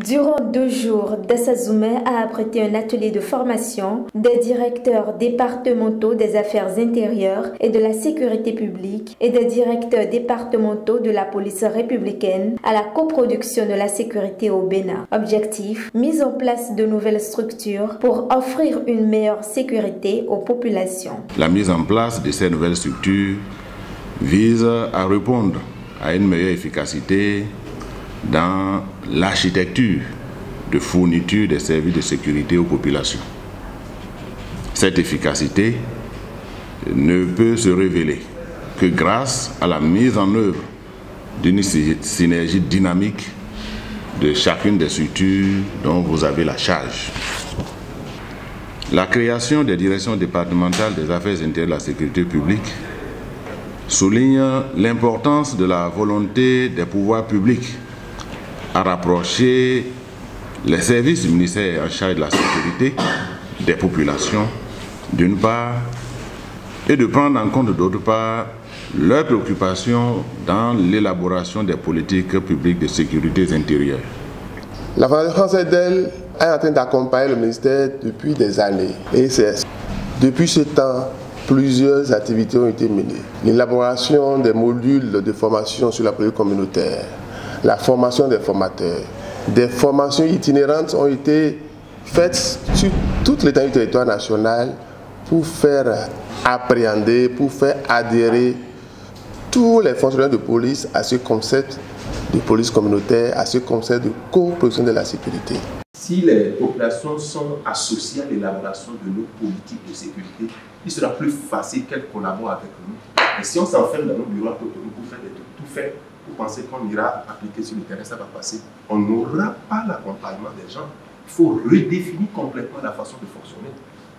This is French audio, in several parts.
Durant 2 jours, Dassa Zoumé a abrité un atelier de formation des directeurs départementaux des affaires intérieures et de la sécurité publique et des directeurs départementaux de la police républicaine à la coproduction de la sécurité au Bénin. Objectif, mise en place de nouvelles structures pour offrir une meilleure sécurité aux populations. La mise en place de ces nouvelles structures vise à répondre à une meilleure efficacité dans l'architecture de fourniture des services de sécurité aux populations. Cette efficacité ne peut se révéler que grâce à la mise en œuvre d'une synergie dynamique de chacune des structures dont vous avez la charge. La création des directions départementales des affaires intérieures et de la sécurité publique souligne l'importance de la volonté des pouvoirs publics à rapprocher les services du ministère en charge de la sécurité des populations, d'une part, et de prendre en compte, d'autre part, leurs préoccupations dans l'élaboration des politiques publiques de sécurité intérieure. La Fondation Française d'elle est en train d'accompagner le ministère depuis des années. Et depuis ce temps, plusieurs activités ont été menées. L'élaboration des modules de formation sur la politique communautaire, la formation des formateurs, des formations itinérantes ont été faites sur toute l'étendue du territoire national pour faire appréhender, pour faire adhérer tous les fonctionnaires de police à ce concept de police communautaire, à ce concept de coproduction de la sécurité. Si les populations sont associées à l'élaboration de nos politiques de sécurité, il sera plus facile qu'elles collaborent avec nous. Et si on s'enferme dans nos bureaux pour faire des trucs tout faits, vous pensez qu'on ira appliquer sur le terrain, ça va passer. On n'aura pas l'accompagnement des gens. Il faut redéfinir complètement la façon de fonctionner.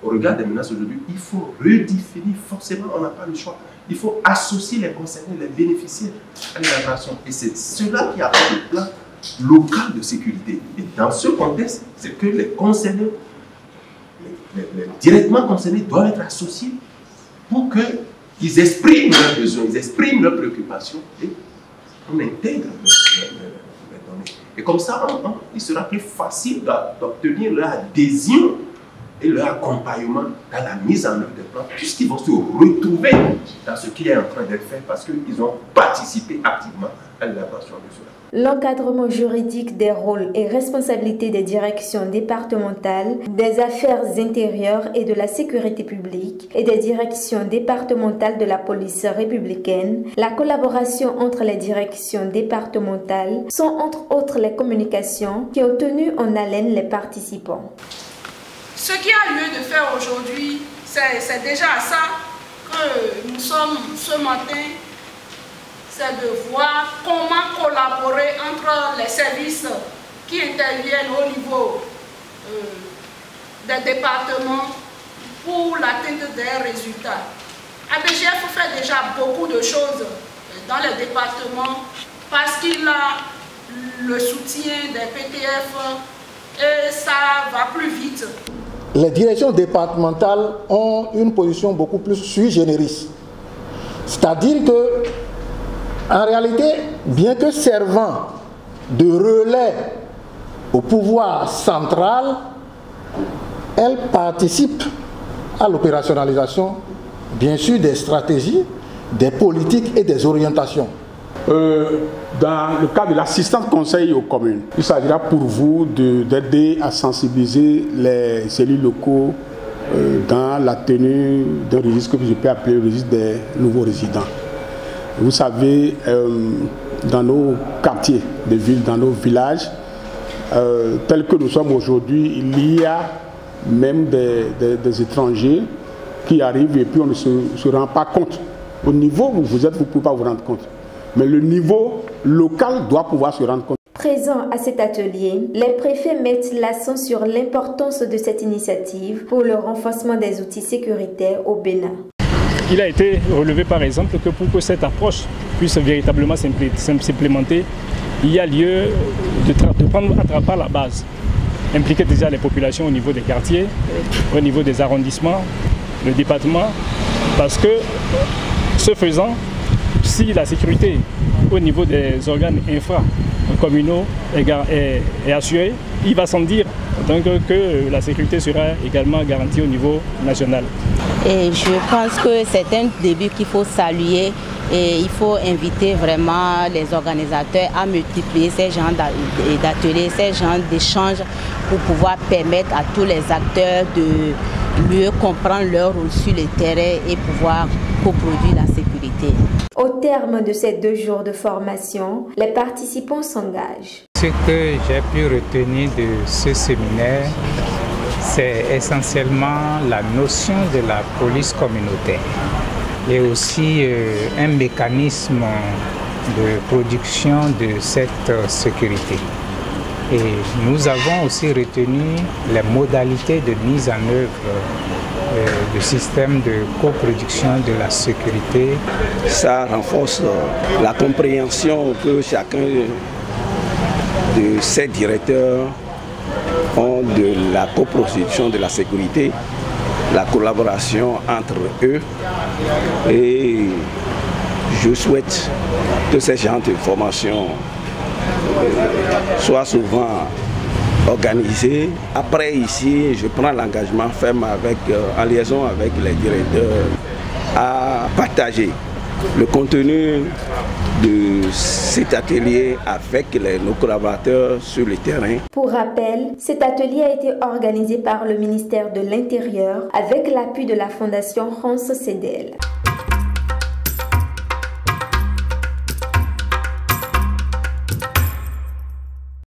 Au regard des menaces aujourd'hui, il faut redéfinir, forcément, on n'a pas le choix. Il faut associer les concernés, les bénéficiaires à l'élaboration. Et c'est cela qui apporte le plan local de sécurité. Et dans ce contexte, c'est que les concernés, les directement concernés doivent être associés pour qu'ils expriment leurs besoins, ils expriment leurs préoccupations et on intègre les données. Et comme ça, il sera plus facile d'obtenir leur adhésion et leur accompagnement dans la mise en œuvre des plans, puisqu'ils vont se retrouver dans ce qui est en train d'être fait parce qu'ils ont participé activement à l'élaboration de cela. L'encadrement juridique des rôles et responsabilités des directions départementales des affaires intérieures et de la sécurité publique et des directions départementales de la police républicaine, la collaboration entre les directions départementales sont entre autres les communications qui ont tenu en haleine les participants. Ce qui a lieu de faire aujourd'hui, c'est déjà ça que nous sommes ce matin. C'est de voir comment collaborer entre les services qui interviennent au niveau des départements pour l'atteinte des résultats. ABGF fait déjà beaucoup de choses dans les départements parce qu'il a le soutien des PTF et ça va plus vite. Les directions départementales ont une position beaucoup plus sui generis. C'est-à-dire que en réalité, bien que servant de relais au pouvoir central, elle participe à l'opérationnalisation, bien sûr, des stratégies, des politiques et des orientations. Dans le cadre de l'assistance conseil aux communes, il s'agira pour vous d'aider à sensibiliser les élus locaux dans la tenue d'un registre que je peux appeler le registre des nouveaux résidents. Vous savez, dans nos quartiers de ville, dans nos villages, tels que nous sommes aujourd'hui, il y a même des étrangers qui arrivent et puis on ne se rend pas compte. Au niveau où vous êtes, vous ne pouvez pas vous rendre compte. Mais le niveau local doit pouvoir se rendre compte. Présents à cet atelier, les préfets mettent l'accent sur l'importance de cette initiative pour le renforcement des outils sécuritaires au Bénin. Il a été relevé par exemple que pour que cette approche puisse véritablement s'implémenter, il y a lieu de prendre à part la base, impliquer déjà les populations au niveau des quartiers, au niveau des arrondissements, le département, parce que ce faisant, si la sécurité au niveau des organes infra communaux est assuré, il va sans dire donc que la sécurité sera également garantie au niveau national. Et je pense que c'est un début qu'il faut saluer et il faut inviter vraiment les organisateurs à multiplier ces genres d'ateliers, ces genres d'échanges pour pouvoir permettre à tous les acteurs de mieux comprendre leur rôle sur le terrain et pouvoir coproduire la sécurité. Au terme de ces 2 jours de formation, les participants s'engagent. Ce que j'ai pu retenir de ce séminaire, c'est essentiellement la notion de la police communautaire et aussi un mécanisme de production de cette sécurité. Et nous avons aussi retenu les modalités de mise en œuvre du système de coproduction de la sécurité. Ça renforce la compréhension que chacun de ces directeurs ont de la coproduction de la sécurité, la collaboration entre eux, et je souhaite que ces genres de formation soient souvent organisés. Après ici, je prends l'engagement ferme en liaison avec les directeurs à partager le contenu de cet atelier avec nos collaborateurs sur le terrain. Pour rappel, cet atelier a été organisé par le ministère de l'Intérieur avec l'appui de la Fondation Hans Cedel.